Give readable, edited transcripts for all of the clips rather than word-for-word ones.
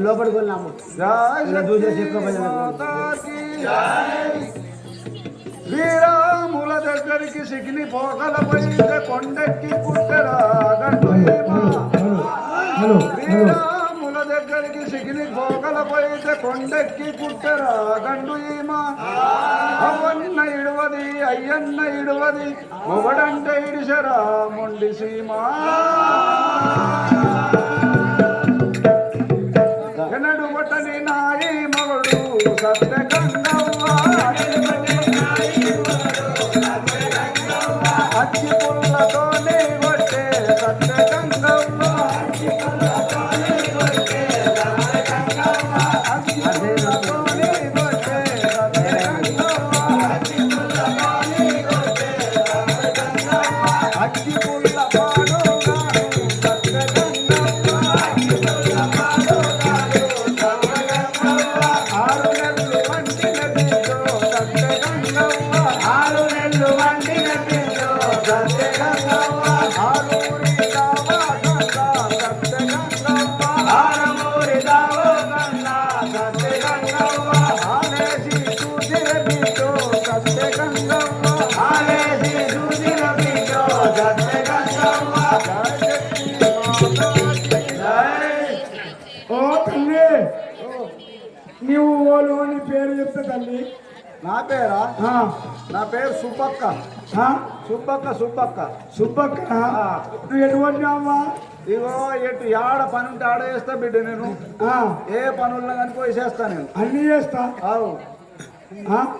లోపలికి వెళ్ళాము చూసే శ్రీరాముల దగ్గరికి సిగిని పోగలపై కొండెక్కి కుట్టరా శ్రీరాముల దగ్గరికి సిగిని పోగలపై కొండెక్కి కుట్టరా గండు ఈమా అవన్న ఇడువది అయ్యన్న ఇడువది మొగడంటే ఇడిసరా మొండి సీమా ఎన్నడు కొట్టని నాయి మగడు సత్య అచ్చి పుల్లతోనే కొట్టే సత్య గంగవ్వ నీవు ఓలు అని పేరు చెప్తే తల్లి. నా పేరా? నా పేరు సుబ్బక్క. సుబ్బక్క సుబ్బక్క సుబ్బక్క. నువ్వు ఎటువంటి అమ్మా? ఇగో ఎటు ఆడ పని ఉంటే ఆడ చేస్తా బిడ్డ. నేను ఏ పనుల్లో కానీ పోయి చేస్తా. నేను అన్ని చేస్తా.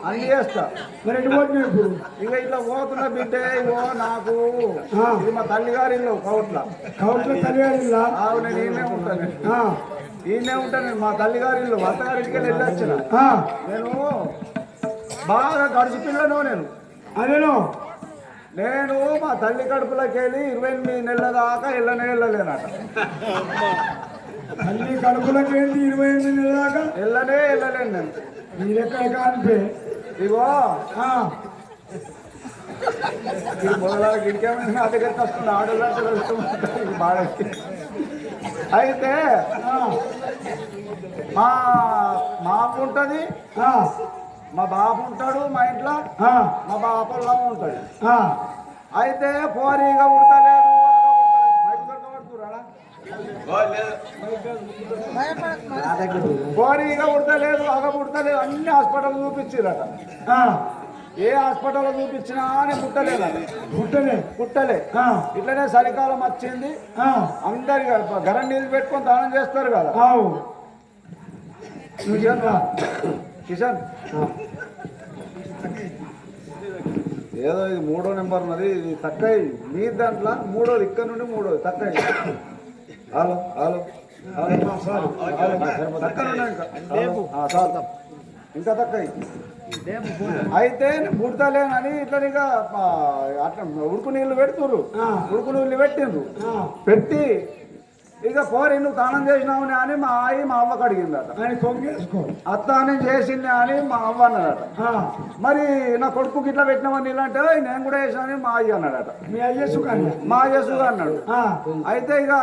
అన్ని చేస్తా. మరి ఎటువంటి ఇప్పుడు ఇక ఇట్లా పోతున్నా బిడ్డ. ఇగో నాకు ఇది మా తల్లిగారి ఇల్లు కౌట్ల. తల్లిగారి ఇల్లు? నేను ఈయనే ఉంటాను. ఈయనే ఉంటాను. మా తల్లిగారి ఇల్లు అత్తగారింటికి వెళ్ళొచ్చిన. నేను బాగా గడుచు పిల్లను. నేను మా తల్లి కడుపులోకి వెళ్ళి 28 నెలల దాకా వెళ్ళలేనట. తల్లి కడుపులోకి వెళ్ళి 28 నెలల దాకా వెళ్ళలేను నేను. మీరెక్కడ కానిపే ఇగో మొదలకి ఇంకేమైనా నా దగ్గరికి వస్తుంది. ఆడవాళ్ళు బాగా. అయితే మా అమ్మ ఉంటుంది, మా బాబు ఉంటాడు మా ఇంట్లో. మా బాపల్లో ఉంటాడు. అయితే పోరీగా ఉడతలేదు, పోరీగా ఉడతలేదు, అగ పుడతలేదు. అన్ని హాస్పిటల్ చూపించారట. ఏ హాస్పిటల్ చూపించినా అని పుట్టలే. ఇట్లనే చలికాలం వచ్చింది. అందరి గరం నీళ్ళు పెట్టుకొని దానం చేస్తారు కదా. కిషన్ ఏదో ఇది 3వ నెంబర్ ఉన్నది. ఇది తక్కువ. మీ దాంట్లో 3వది, ఇక్కడ నుండి 3వది తక్కువ. హలో హలో ఇంకా తక్కువ. అయితే పుడతలేనని ఇట్లా అట్లా ఉడుకు నీళ్ళు పెడుతుర్రు. ఉడుకు నీళ్ళు పెట్టి ఇక పోరి నువ్వు దానం చేసినావు అని మా అవ్వకు అడిగిందట. అత్త నేను చేసింది అని మా అవ్వ అన్నాడట. మరి నా కొడుకుకి ఇట్లా పెట్టినామని ఇలాంటే నేను కూడా వేసానని మా అయ్య అన్నాడట. మా అయ్యసుగా అన్నాడు. అయితే ఇక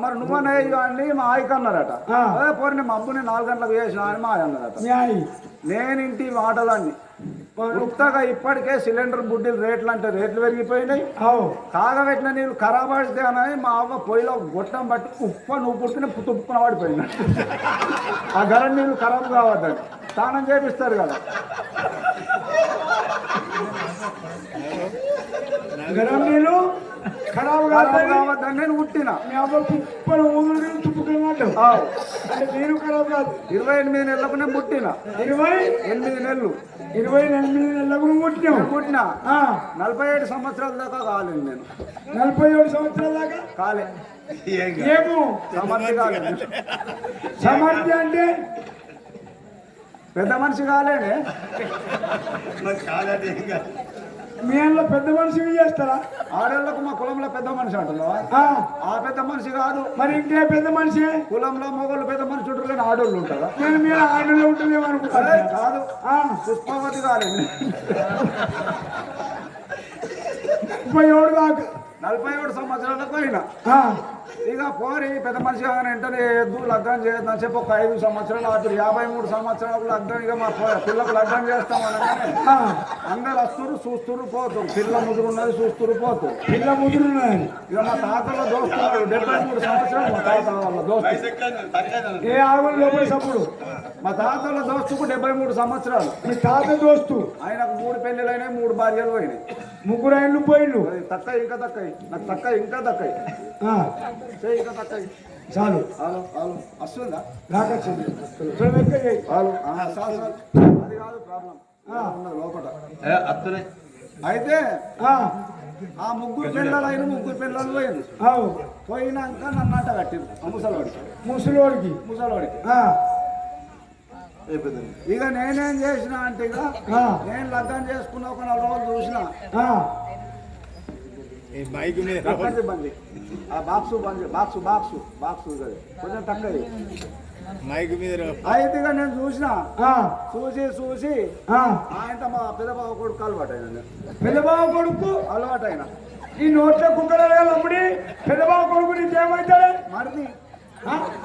మరి నువ్వనే అని మా ఆయకు అన్నారట. అదే పోరి నేను మా అబ్బుని 4 గంటలకు చేసినా అని మా అయ్య అన్నాడట. నేను ఇంటి మాటలన్నీ ఉత్తగా ఇప్పటికే సిలిండర్ బుడ్డీలు రేట్లు పెరిగిపోయినాయి. కాగబెట్టిన నీళ్ళు ఖరాబ్ పడితే అని మా అవ్వ పొయ్యిలో గొట్టం బట్టి నువ్వు పుట్టిన తుప్పున పడిపోయినా. ఆ గరం నీళ్ళు ఖరాబ్ కావద్దని స్నానం చేపిస్తారు కదా. గరం నీళ్ళు ఖరాబ్ కావద్దని నేను పుట్టిన. మీ అవ్వ కుప్పలు ఊరు తుప్పుకున్నట్టు అంటే నీరు ఖరాబ్ కాదు. 28 నెలలకు నేను పుట్టిన. 28 నెలలు. 28 నెలలకు పుట్టిన. 47 సంవత్సరాల దాకా కాలేదు నేను. 47 సంవత్సరాల దాకా కాలే. ఏమో సమర్థి కాలేదు. సమర్థి అంటే పెద్ద మనిషి కాలేనే. మీ అందులో పెద్ద మనిషి చేస్తారా? ఆడేళ్లకు మా కులంలో పెద్ద మనిషి అంటున్నావా? ఆ పెద్ద మనిషి కాదు. మరి ఇంకే పెద్ద మనిషి? కులంలో మొగోళ్ళు పెద్ద మనిషి ఉంటారు కానీ ఆడోళ్ళు ఉంటారా? నేను మీరు ఆడోళ్ళు ఉంటుందేమో అనుకుంటా. కాదు, పుష్పవతి కాలేదు. 37 దాకా 47 సంవత్సరాలకు అయినా ఇక పోరి పెద్ద మనిషి కానీ వెంటనే ఎద్దు లగ్గం చేయొద్దని చెప్పి ఒక 5 సంవత్సరాలు అప్పుడు 53 సంవత్సరాలకు లగ్గం ఇక మా పిల్లకు లగ్గం చేస్తామనగానే అందరు వస్తురు చూస్తురు పోతురు పిల్ల ముదురు ఉన్నది చూస్తురు పోతురు పిల్ల ముదురు ఉన్నది ఇక మా తాతలో దోస్తున్నాడు 73 సంవత్సరాలు మా తాత వాళ్ళ దోస్తు ఏ ఆవుల లోపల సప్పుడు మా తాతల దోస్తుకు 73 సంవత్సరాలు మీ తాత దోస్తు ఆయనకు 3 పెళ్ళిళ్ళైనాయి 3 భార్యలు పోయినాయి 3 ఏళ్ళు పోయిండు తక్కయి ఇంకా తక్కయి నాకు తక్కయి ఇంకా తక్కయి ఇంకా తక్కయి చాలు వస్తుందా రాకొచ్చింది అది కాదు ప్రాబ్లం ఉన్నది లోపల అయితే ఆ 3 పిల్లలు 3 పిల్లలు పోయింది పోయినాక నన్ను అట్ట కట్టింది ముసలివాడికి ఇక నేనేం చేసిన అంటే ఇక నేను లగ్గం చేసుకున్న ఒక 4 రోజులు చూసిన బండి ఆ బాక్సు కొంచెం తక్కువ అయితే ఇక నేను చూసిన చూసి ఆయన మా పెద్దబావ కొడుకు అలవాటు అయినా పెద్దబావ కొడుకు అలవాటు అయినా ఈ నోట్లో కుక్కలు అమ్ముడి పెద్దబావ కొడుకు నీకేమవుతాడు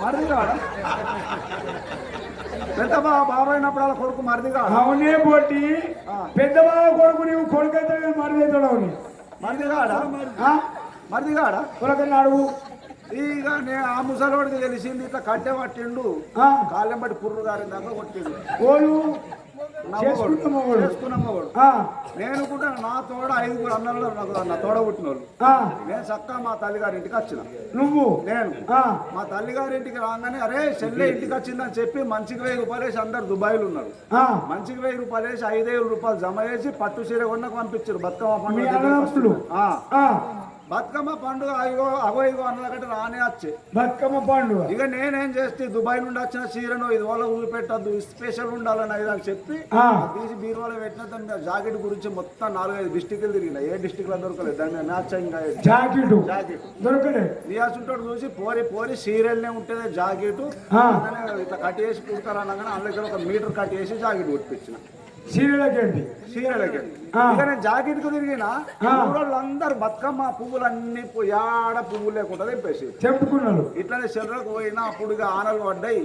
మరిది కాడ పెద్ద బాబు అయినప్పుడు వాళ్ళ కొడుకు మరిది కాడ అవునే పోటీ పెద్దబావ కొడుకు నీవు కొడుకు అవుతాడు మరిది అవుతాడు మరిది కాడ కొలకన్నా అడుగు ఇక నేను ఆ ముసలోడికి తెలిసింది ఇట్లా కట్టె పట్టిండు కాళ్ళెం బట్టి పుర్రు గారి దాకా కొట్టిండు చేసుకున్నమ్మవాడు నేను కూడా నా తోడ 5 అన్నలు నా తోడ పుట్టిన వాళ్ళు నేను చక్కగా మా తల్లిగారి ఇంటికి వచ్చిన నేను మా తల్లిగారి ఇంటికి రాగానే అరే చెల్లె ఇంటికి వచ్చిందని చెప్పి మంచికి 1000 రూపాయలు వేసి అందరు దుబాయ్లు ఉన్నారు మంచికి 1000 రూపాయలు వేసి 5,000 రూపాయలు జమ చేసి పట్టు చీర కొన్నకు పంపించారు బతుకమ్మ పండుగ బతుకమ్మ పండుగ ఇగో అన్నకంటే రానే వచ్చే బతుకమ్మ పండుగ ఇక నేనేం చేస్తే దుబాయ్ నుండి వచ్చిన చీరను ఇది వాళ్ళ ఊరు పెట్టద్దు స్పెషల్ ఉండాలని అని చెప్పి తీసి బీరువాలో పెట్టిన దాని జాకెట్ గురించి మొత్తం 4-5 డిస్టిక్లు తిరిగిన ఏ డిస్టిక్ లో దొరకలేదు దాన్ని మ్యాచింగ్ జాకెట్ దొరకలేదు నియాసుంటోడు చూసి పోరి సీరియల్నే ఉంటుంది జాకెట్ ఇట్లా కట్ చేసి కుడతారు అనగానే అందులో ఒక మీటర్ కట్ చేసి జాకెట్ కుట్టించిన సీరియలకి ఇక నేను జాకెట్ కు తిరిగిన ఊరోళ్ళందరూ బతుకమ్మ పువ్వులన్నీ యాడ పువ్వులు లేకుండా తెంపేసి చెప్పుకున్నారు ఇట్లానే చెర్రకు పోయినా అప్పుడు ఇక ఆనలు పడ్డాయి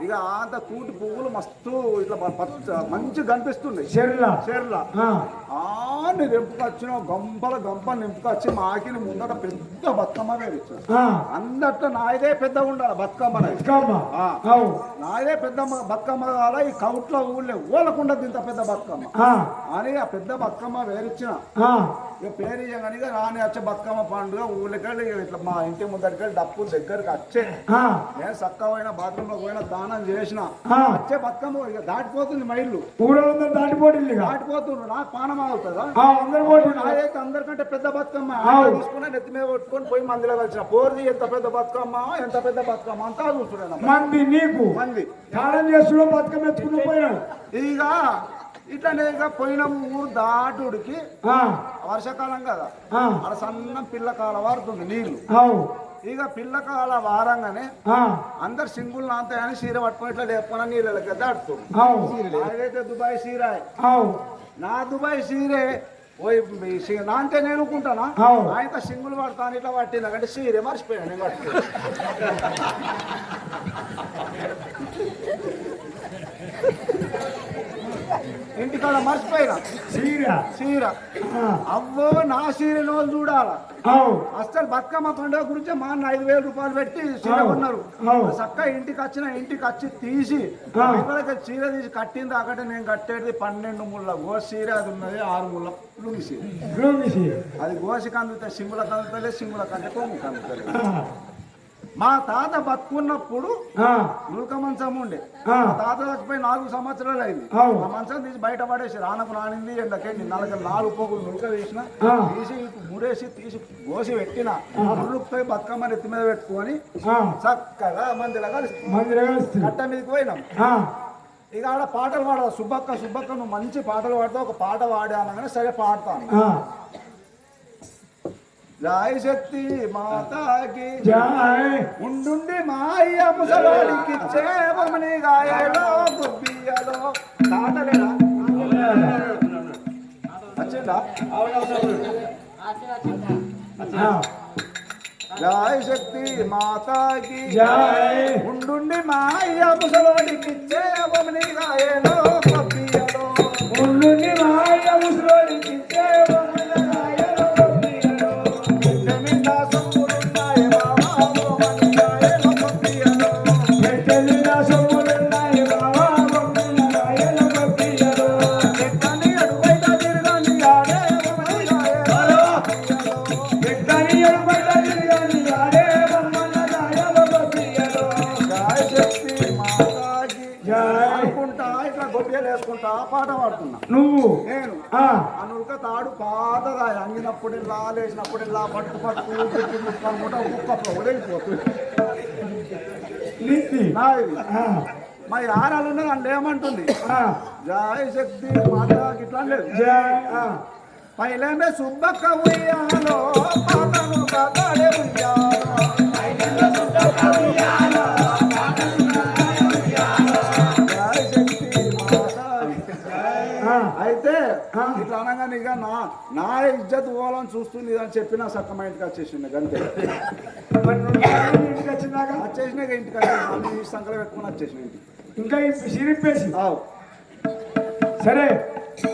ఇక అంత తూటి పువ్వులు మస్తు ఇట్లా మంచి కనిపిస్తుంది చెర్ల నేను నింపుకొచ్చిన గంపలు నింపుకొచ్చి మాకిని ముందట పెద్ద బతుకమ్మ వేయించాను అందరితో నాయదే పెద్దగా ఉండాలి బతుకమ్మ నాయదే పెద్ద బతుకమ్మ కావాల ఈ కౌట్లో ఊళ్ళే ఊళ్ళకుండా ఇంత పెద్ద బతుకమ్మ అని ఆ పెద్ద బతుకమ్మ వేరిచ్చిన ఇక పేరు ఇయ్యగానే రాని వచ్చే బతుకమ్మ పండుగ ఊళ్ళకెళ్ళి ఇట్లా మా ఇంటి ముందరికెళ్ళి డప్పులు దగ్గరికి వచ్చే నేను చక్కగా బాత్రూమ్ లో పోయినా దానం చేసిన వచ్చే బతుకమ్మ ఇక దాటిపోతుంది మైళ్ళు దాటిపోతుండ్రు నాకు పానం అవుతుందా నాదైతే అందరికంటే పెద్ద బతుకమ్మ తీసుకున్నా నెత్తి మీద కొట్టుకొని పోయి మందిలో కలిసిన పోర్ది ఎంత పెద్ద బతుకమ్మ అంతా చూస్తున్నాను మంది బతుకమ్మ ఎత్తుకుని పోయినాడు ఇక ఇట్లనే ఇక పోయిన ఊరు దాటుడికి వర్షాకాలం కదా అక్కడ సన్న పిల్లకాల వారుతుంది నీళ్లు ఇక పిల్లకాల వారంగానే అందరు సింగులు నాంతాయని చీర పట్టుకుని ఇట్లా లేపుకున్న నీళ్ళకి దాటుతుంది అదైతే దుబాయ్ చీర నా దుబాయ్ చీరే నాంతే నేను అనుకుంటానా ఆయన సింగులు పడతాను ఇట్లా పట్టింది అంటే చీరే మర్చిపోయాను నేను పట్టుకుని ఇంటికాడ మర్చిపోయినా చీర అవ్వో నా చీరని వాళ్ళు చూడాల అసలు బతుకమ్మ పండుగ గురించి మా 5,000 రూపాయలు పెట్టి చీర కొన్నారు చక్కగా ఇంటికి వచ్చి తీసి చీర తీసి కట్టింది అక్కడ నేను కట్టేది 12 ముళ్ళ గోసి చీర అది ఉన్నది 6 ముళ్ళ లుంగి చీర అది గోసి కందుతాయి సింగులకు అందుతలే సింగులకు అంటే కొమ్ము కందుతలే మా తాత బతుకున్నప్పుడు నులక మంచం ఉండే తాత చచ్చిపోయి 4 సంవత్సరాలు అయింది ఆ మంచం తీసి బయట పడేసి రానకు నానింది ఎండకెళ్ళి 4 పోగులు నులక తీసిన తీసి ముడేసి తీసి గోసి పెట్టిన ముళ్ళుపోయి బతుకమ్మని ఎత్తి మీద పెట్టుకొని చక్కగా మందిలో కలిసి కట్ట మీదకి పోయినాం ఇక ఆడ పాటలు పాడదా సుబ్బక్క నువ్వు మంచి పాటలు పాడతావు ఒక పాట పాడానగానే సరే పాడతాను జై శక్తి మాతాకి ఉండుండి మాయ ముసలోడికి చేమని గాయలో గుబ్బియలో తాటలేదా వచ్చిందా జయ శక్తి మాతాకి జయ ఉండుండి మా అయ్య ముసలోడికి చేయవనిగా ఏలో పప్పియలో ఉండుండి మాయ ముసలోడికి చేయవనిగాయలో పప్పియలో నిండా సొమ్ములున్నాయి బాబా ఓమనిగా ఏలో పప్పియలో పెట్టెలిన సొమ్ములున్నాయి బావా బొమ్మలగాయలో పప్పియలో ఎక్కని అడుగైట తిరగని ఆడే ఓమనిగా ఏలో పప్పియలో పెట్టని ఎడుబడ్డ తిరిగని ఆడే బొమ్మలగాయలో పప్పియలో జయ శక్తి మాతాకి జయ అనుకుంటా ఇట్లా గొప్పలు వేసుకుంటా పాట పాడుతున్నా నువ్వు నేను ఆ అనుక తాడు పాతగా అంగినప్పుడల్లా లేచినప్పుడల్లా పట్టు పట్టు పెట్టి ముక్కనుకుంటా ఉప్పట్లో వదిలిపోతుంది నీతి నాది ఆ మా యారాలు ఉన్నది అంటే ఏమంటుంది ఆ జయ శక్తి మాతాకి ఇట్లా లేదు జయ ఆ పైలేమే సుబ్బక్క ఉయ్యాలో పాటలు కాతాడే ఉయ్యాలో జయ శక్తి మాతాకి ఆ అయితే ఇట్లా అనగానే ఇక నా ఇజ్జత్ పోవాలని చూస్తుంది అని చెప్పి నా సక్క మా ఇంటికి వచ్చేసింది అంతే మరి రెండు సార్లు ఇంటికి వచ్చినాక వచ్చేసిన ఇక ఇంటికి వచ్చేసిన ఈ సంకలం పెట్టుకుని వచ్చేసిన ఇంటికి ఇంకా సిరిప్పేసి ఆవు సరే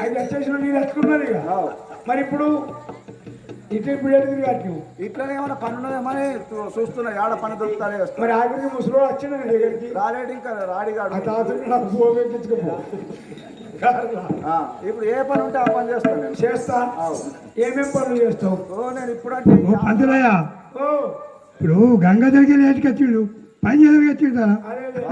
అది వచ్చేసిన నీళ్ళు ఎత్తుకున్నది ఇక ఆవు మరి ఇప్పుడు ఇటు ఇప్పుడు ఎడుగురు కట్టి ఇట్లనే ఏమైనా పని ఉన్నదేమని చూస్తున్నా ఏడ పని దొరుకుతారే వస్తా మరి ఆఖరికి ముసలో వచ్చిన నీ దగ్గరికి రాలేడు ఇంకా రాడిగాడు ఆ తాతని నాకు పోగెక్కించుకోపో ఇప్పుడు ఏ పని ఉంటే ఆ పని చేస్తాను నేను చేస్తా ఆవు ఏమేం పనులు చేస్తావు ఓ నేను ఇప్పుడంటే ఓ పంతులయ్య ఓ ఇప్పుడు గంగ దగ్గర లేచుకొచ్చిండు పని చేయడానికి వచ్చిండు అదే అదే.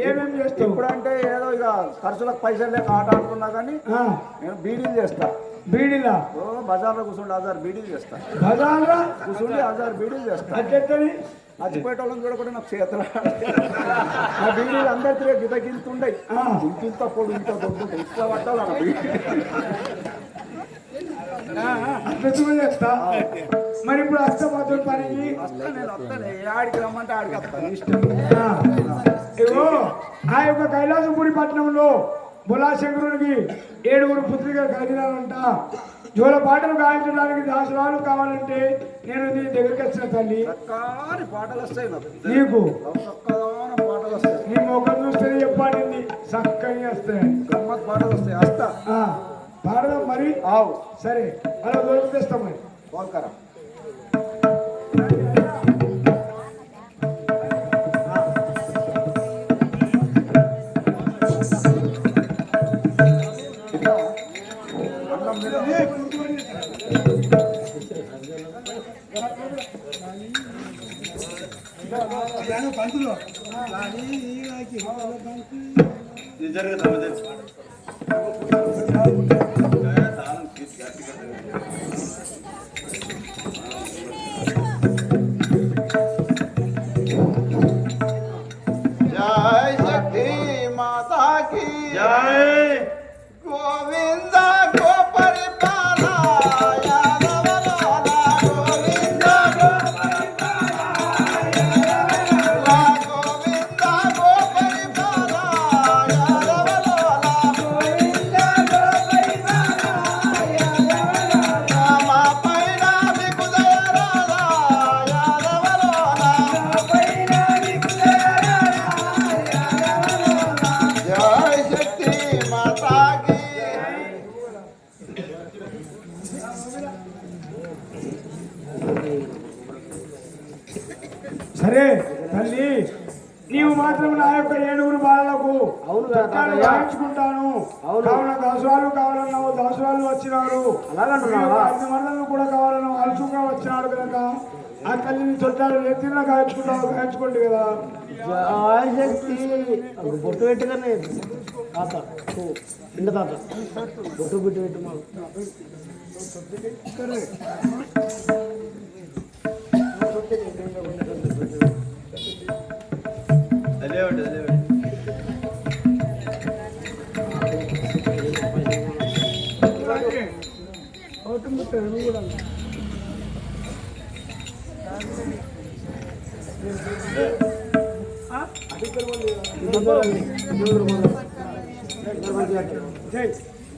ఏమేం చేస్తావు ఇప్పుడంటే ఏదో ఇక ఖర్చులకు పైసలు లేక ఆట ఆడుతున్నా కానీ ఆ, నేను బీడీలు చేస్తా బీడీలా ఓ బజార్లో కూర్చుండి 1000 బీడీలు చేస్తా బజార్లా కూర్చుండి 1000 బీడీలు చేస్తా అట్టెట్టని అచ్చిపోయేట వాళ్ళని చూడకుండా నాకు చేతులు ఆ బీడీలు అందరి తిరిగి గిత గింతుండయి ఇంత పొడు ఇంత దొడ్డుంటాయి ఇట్లా పట్టాలి అన్న బీడీ అట్లా చేస్తా మరి ఇప్పుడు అష్టపోతున్న పనికి వస్తా నేను వస్తాను ఏ ఆడికి రమ్మంటే ఆడికి వస్తాను ఇష్టం ఆ, ఇగో ఆ యొక్క కైలాసపురి పట్టణంలో బులాశంకరునికి 7 పుత్రికలు కలిగినారంట జోల పాటలు గాయించడానికి దాసురాలు కావాలంటే నేను నీ దగ్గరికి వచ్చిన తల్లి చక్కని పాటలు వస్తాయి నాకు నీకు చక్కదాన పాటలు వస్తాయి నీ ముఖం చూస్తే చెప్పాలి చక్కగా వస్తాయి గమ్మత్ పాటలు వస్తాయి వస్తా పాడదాం మరి ఆవు సరే అలా దొరికిస్తాం మరి పోల్కరా जय शक्ति माता की जय गोविंद को परिपाला यादव लाला गोविंद को परिपाला गोविंद को परिपाला यादव लाला गोविंद को परिपाला यादव लाला पैना बिकुदय राला यादव लाला पैना बिकुदय जय शक्ति माता की సరే తల్లి నీవు మాత్రం నా యొక్క 7 బాలలకు చట్టాలు రాయించుకుంటాను కావున దాసురాలు కావాలన్నావు దాసురాలు వచ్చినారు అన్ని మరణాలు కూడా కావాలను అలుసుగా వచ్చినాడు కనుక ఆ తల్లిని చుట్టాలు ఎత్తిన గాయించుకుంటావు గాయించుకోండి కదా శక్తి బొట్టు పెట్టుగానే తాత ఇండ తాత బొట్టు పెట్టి పెట్టు మాకు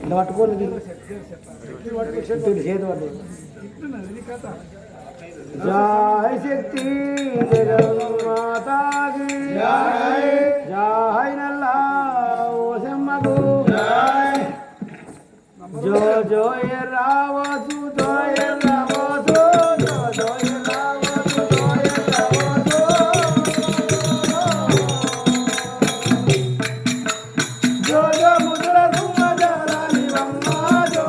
ఇంత పట్టుకోండి చేతి పట్టు జై శక్తి జగన్మాతా కీ జై జై నల్లా ఓసమ్మకు జై జో జోయ రావసు జోయ రావసు జో జోయ రావసు జోయ రావసు జో జో ముద్ర సుమజాలి వమ్మ జో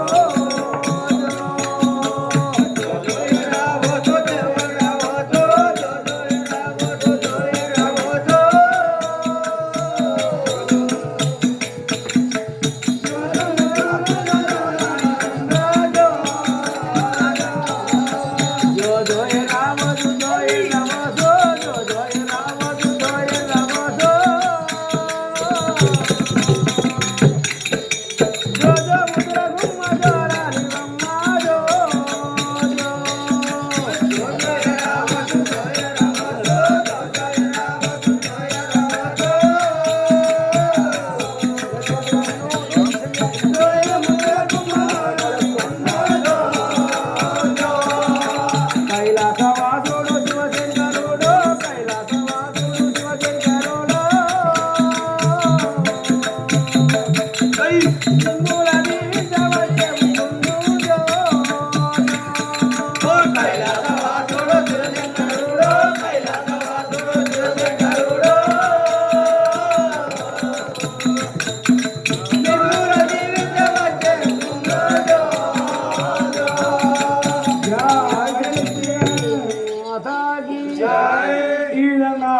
ఈ విధంగా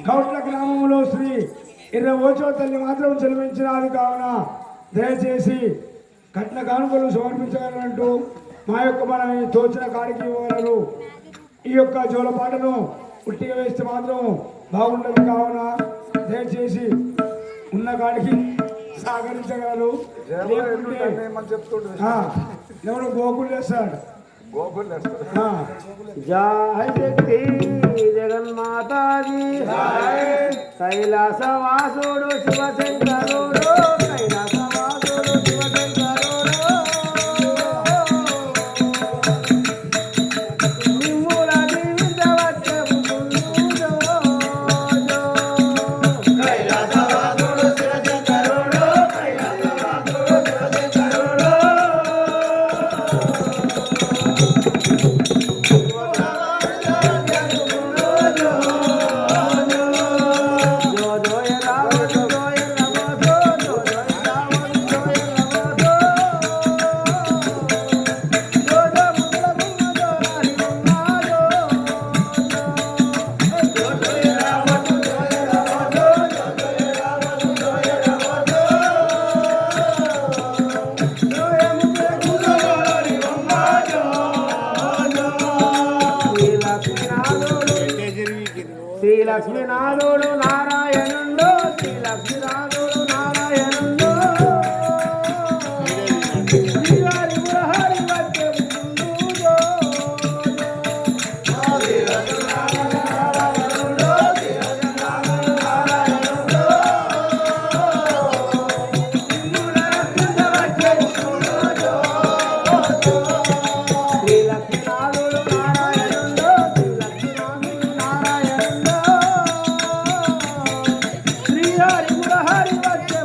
కౌట్ల గ్రామంలో శ్రీ ఇర్రవోచో తల్లి మాత్రం చెల్లించినది కావున దయచేసి కట్న కానుకలు సమర్పించగలరంటూ మా యొక్క మన తోచిన కాడికి ఇవ్వగలరు. ఈ యొక్క జోలపాటను ఉట్టిగా వేస్తే మాత్రం బాగుండదు కావున దయచేసి ఉన్న కాడికి సహకరించగలరు. ఎవరు గోకులు చేస్తాడు జై శక్తి జగన్మాతా కీ కైలాసవాసుడు శివశంకరుడు కైలాసవాసుడు శివశంకరుడు నిమ్ముల దీవించవచ్చే కైలాసవాసుడు శివశంకరుడు కైలాసవాసుడు శివశంకరుడు శ్రీ లక్ష్మీనాథుడు నారాయణుడు శ్రీ లక్ష్మీనాథుడు నారాయణుడు శ్రీవారి మురహరి వచ్చే హరి వచ్చే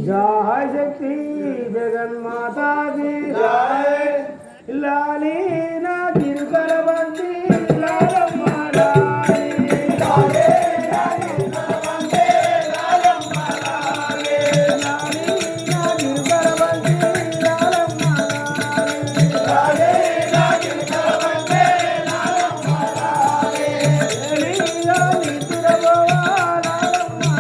जय शक्ति जगन्माता की जय लाली ना गिरकर बंदी लालम्मा लाली लाले ना गिरकर बंदी लालम्मा लाले लाली ना गिरकर बंदी लालम्मा लाले लाले ना गिरकर बंदी लालम्मा लाले लाली तुरबवा लालम्मा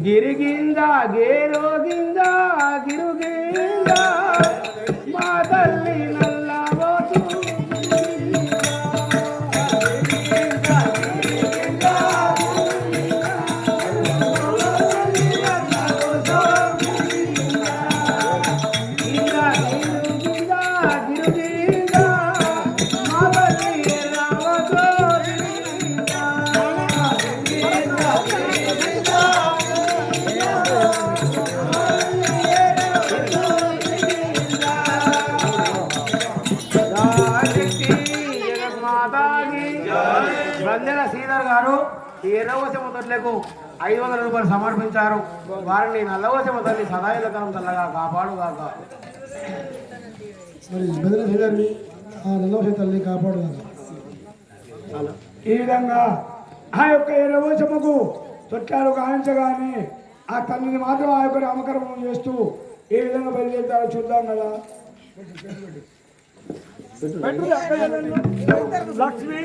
గిరిగింద గేరోగింద గిరుగింద మా తల్లి నల్లబోతు బందెల శ్రీధర్ గారు ఈ ఎర్రవసమ తల్లికు 500 రూపాయలు సమర్పించారు. వారిని నల్లవసమ తల్లి సదాయులకరం చల్లగా కాపాడుగాక. నల్లవసమ తల్లి కాపాడుగాక. ఈ విధంగా ఆ యొక్క ఎర్రవసమకు తొట్టాలు కానించగానే ఆ తల్లిని మాత్రం ఆ యొక్క నామకరణం చేస్తూ ఏ విధంగా బయలుదేరుతారో చూద్దాం కదా. లక్ష్మి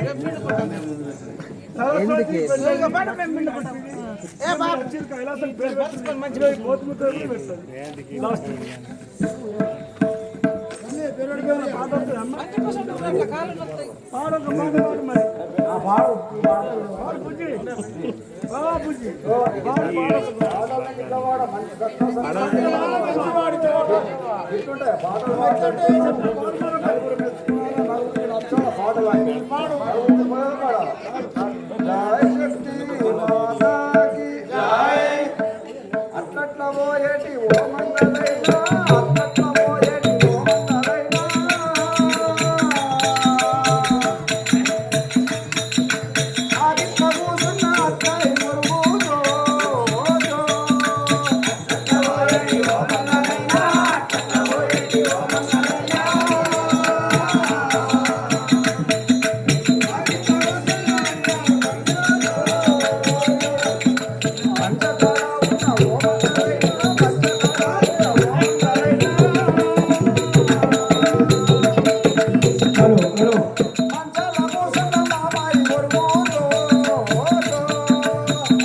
అట్లట్ల పోయేటి ఓ మంగళైనా అట్లట్ల పోయేటి ఓ మంగళైనా అది కూసున్న అత్తయ్య మురుగుతో అట్లట్ల పోయేటి ఓ మంగళైనా అట్లట్ల పోయేటి ఓ మంగళైనా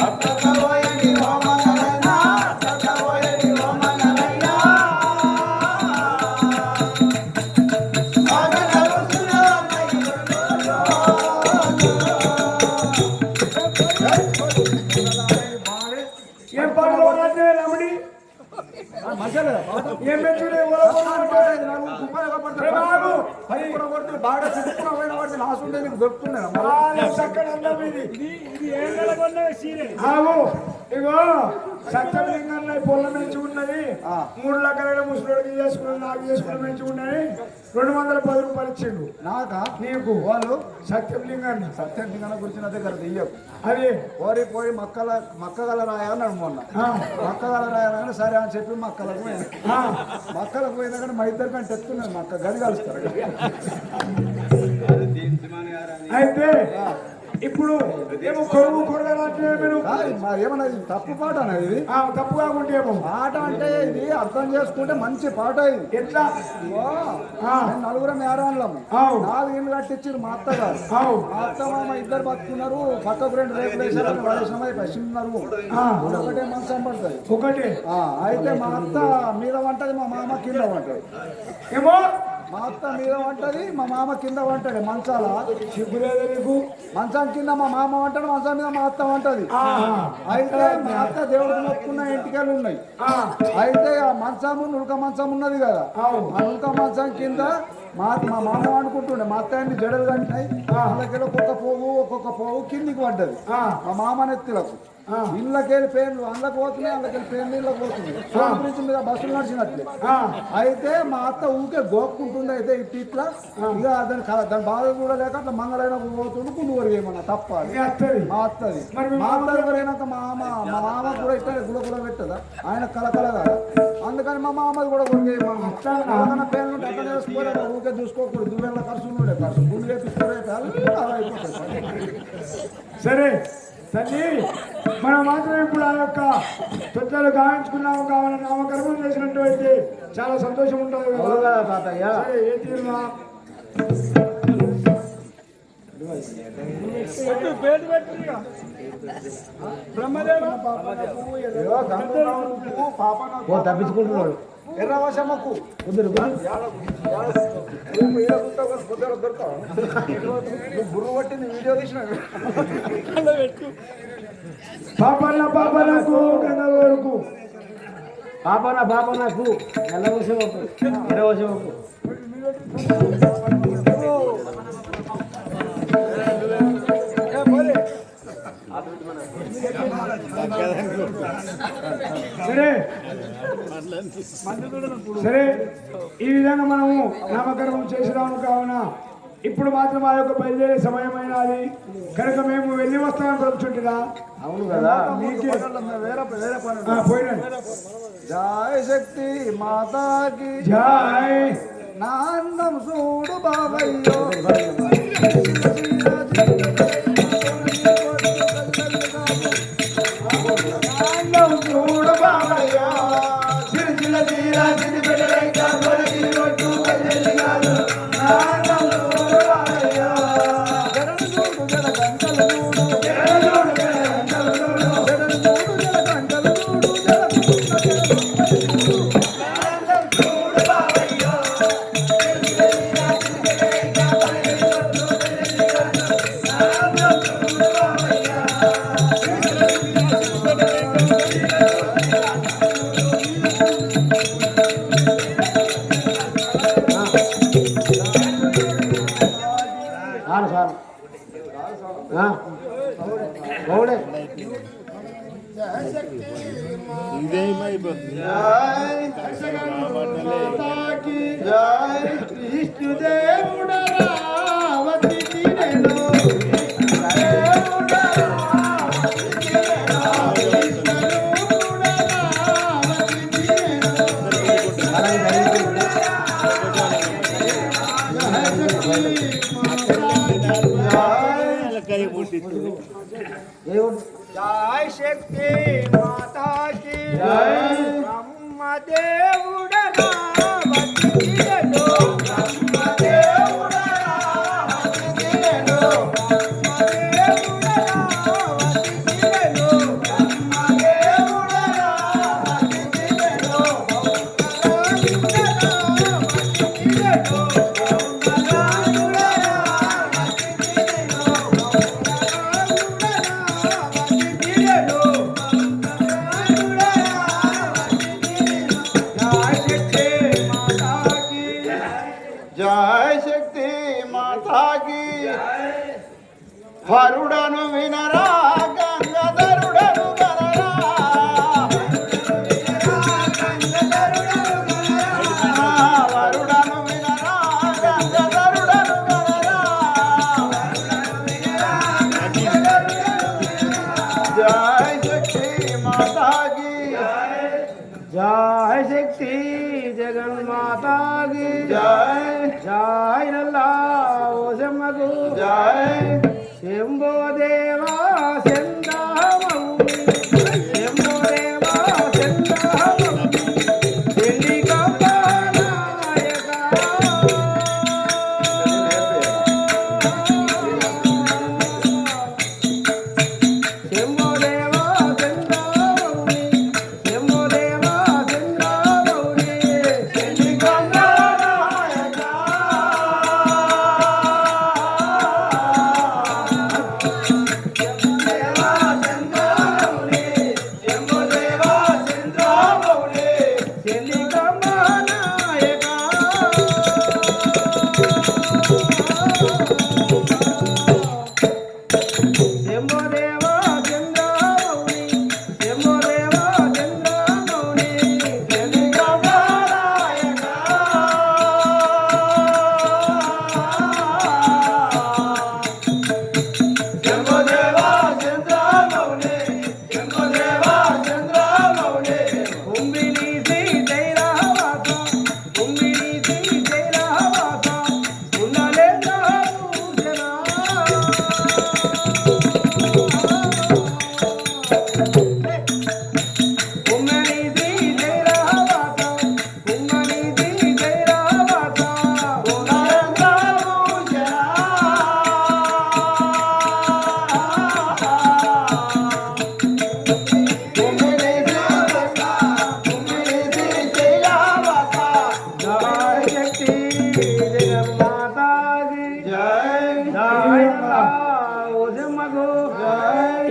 అత్తపోయండి ఓ మంగళైనా అత్తపోయండి ఓ మంగళైనా ఏం పాటలు పాడాలి రమణి? ఏం పెంచుడే బాగా చిక్కుకున్న పోయిన వాడిని నాసుండే నీకు దొరుకుతున్నాయి ఆవు ఇగో సత్యలింగన్న పొల్ల మంచి ఉన్నది 3 లక్షల ముసలోడికి చేసుకుని నాకు చేసుకుని మంచి ఉన్నది 210 రూపాయలు ఇచ్చిండు నాకా నీకు వాళ్ళు సత్యలింగన్న సత్యలింగన గురించి నా దగ్గర దెయ్యకు అది ఓరి పోయి మక్కగల రాయ అన్నాడు మొన్న మక్కగల రాయ అని సరే అని చెప్పి మక్కలకు పోయింది మక్కలకు పోయినా కానీ మా ఇద్దరు కంటే ఎత్తున్నారు మక్క గది కలుస్తారు అయితే ఇప్పుడు ఏమో కొడుకు కొడగలట్లేదు మీరు ఏమన్నా ఇది తప్పు పాట అనేది ఇది తప్పు కాకుంటే ఏమో పాట అంటే ఇది అర్థం చేసుకుంటే మంచి పాట ఇది ఎట్లా నలుగురం నేరాళ్ళము 4 ఇళ్ళు కట్టించారు మా అత్తగారు మా అత్త మామ ఇద్దరు బతుకున్నారు పక్కకు 2 రేపులు వేసారు వయసుమై పసిన్నారు ఒకటే మంచం పడుతుంది ఒకటే అయితే మా అత్త మీద వంటది మా మామ కింద వంటది ఏమో మా అత్త మీద వంటది మా మామ కింద వంటది మంచాల సిగ్గులేదు నీకు మంచం కింద మా మామ వంటది మంచం మీద మా అత్త వంటది అయితే మా అత్త దేవుడికి మొక్కున్న ఇంటికెళ్ళి ఉన్నాయి అయితే ఆ మంచము నులక మంచం ఉన్నది కదా ఆ నులక మంచం కింద మా మామ అనుకుంటుండే మా అత్తయ్యని జడలు కంటున్నాయి వాళ్ళకెళ్ళి ఒక్కొక్క పోవు కిందికి పడ్డది మా మామ నెత్తిలకు ఇళ్ళకెళ్ళి పేర్లు అందులోకి పోతున్నాయి అందుకెళ్ళి పేర్లు ఇళ్ళకి పోతున్నాయి బ్రిడ్జ్ మీద బస్సులు నడిచినట్లే అయితే మా అత్త ఊకే గోక్కుంటుండే అయితే ఇట్లా ఇక దాని బాధ కూడా లేక అట్లా మంగళైన పోతుండే కుండు వరిగేమన్నా తప్ప మా అత్తది మా అత్త ఎవరైనాక మా మామ కూడా ఇట్లా గుడ పెట్టదా ఆయన కలకల కదా అందుకని మా మామది కూడా కొరిగేయమన్నా పేర్లు ఉంటే అట్లా చేసుకోలేదు ఊకే చూసుకోకూడదు దువ్వెళ్ళ ఖర్చులు ఉండే ఖర్చు గుండు లేపిస్తే సరే తల్లి మనం మాత్రం ఇప్పుడు ఆ యొక్క తొట్టెలు గావించుకున్నాము కావాలని నామకరణం చేసినట్టు చాలా సంతోషం ఉంటుంది కదా తాతయ్య ఏ తీరునా తప్పించుకుంటున్నాడు ఎర్రవశమ్మకు బుర్రు పట్టింది వీడియో తీసినాడు పాపలకు గంగవరకు పాపనకు ఎల్లవశమకు ఎర్రవశమకు సరే ఈ విధంగా మనము నామకరణం చేసినాము కావున ఇప్పుడు మాత్రం ఆ యొక్క బయలుదేరే సమయమైనది కనుక మేము వెళ్ళి వస్తామని పలుకుతుంటా అవును కదా మీకే పోయినా జయ శక్తి మాతాకి జై నాన్నం చూడు బాబయ్యో చూడు బాబయ్యో సిరిసిల తీరా సిరి పెట్టలేక కొరికి కొట్టు కళ్ళెల్లి కాదు జై శక్తి మాతాకి బ్రహ్మ దేవుడనా వతికిరో బ్రహ్మ దేవుడనా వతికిరో బ్రహ్మ దేవుడనా వతికిరో వరుడను వినరా గంగాధరుడను గనరా వరుడను వినరా గంగాధరుడను గనరా జై శక్తి మాతాకి జై శక్తి జగన్మాతా కి జై జై నల్లా ఓసమ్మకు జై శంభో దేవా సెందామౌని శంభో దేవా సెందామౌని ఢిల్లీ కంపనాయక శంభో దేవా సెందామౌని శంభో దేవా సెందామౌని ఢిల్లీ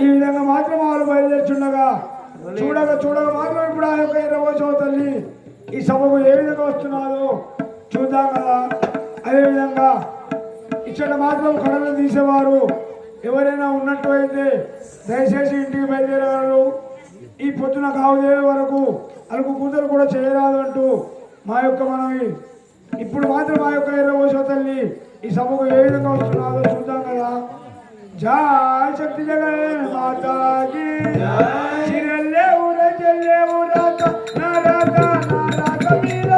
ఈ విధంగా మాత్రం వాళ్ళు బయలుదేరుచుండగా చూడగా చూడగా మాత్రం ఇప్పుడు ఆ యొక్క 20వ తల్లి ఈ సభకు ఏ విధంగా వస్తున్నాదో చూద్దాం కదా. అదేవిధంగా ఇక్కడ మాత్రం కడలు తీసేవారు ఎవరైనా ఉన్నట్టు అయితే దయచేసి ఇంటికి బయలుదేరారు. ఈ పొద్దున కావుదేవి వరకు అరకు కూతురు కూడా చేయరాదు అంటూ మా యొక్క మనవి. ఇప్పుడు మాత్రం మా యొక్క 20వ తల్లి ఈ సభకు ఏ విధంగా వస్తున్నాదో చూద్దాం కదా. జై శక్తి జగన్ మాతాకి చిరల్లే ఊర చెల్లే ఊరాత నారాత నారాత మీర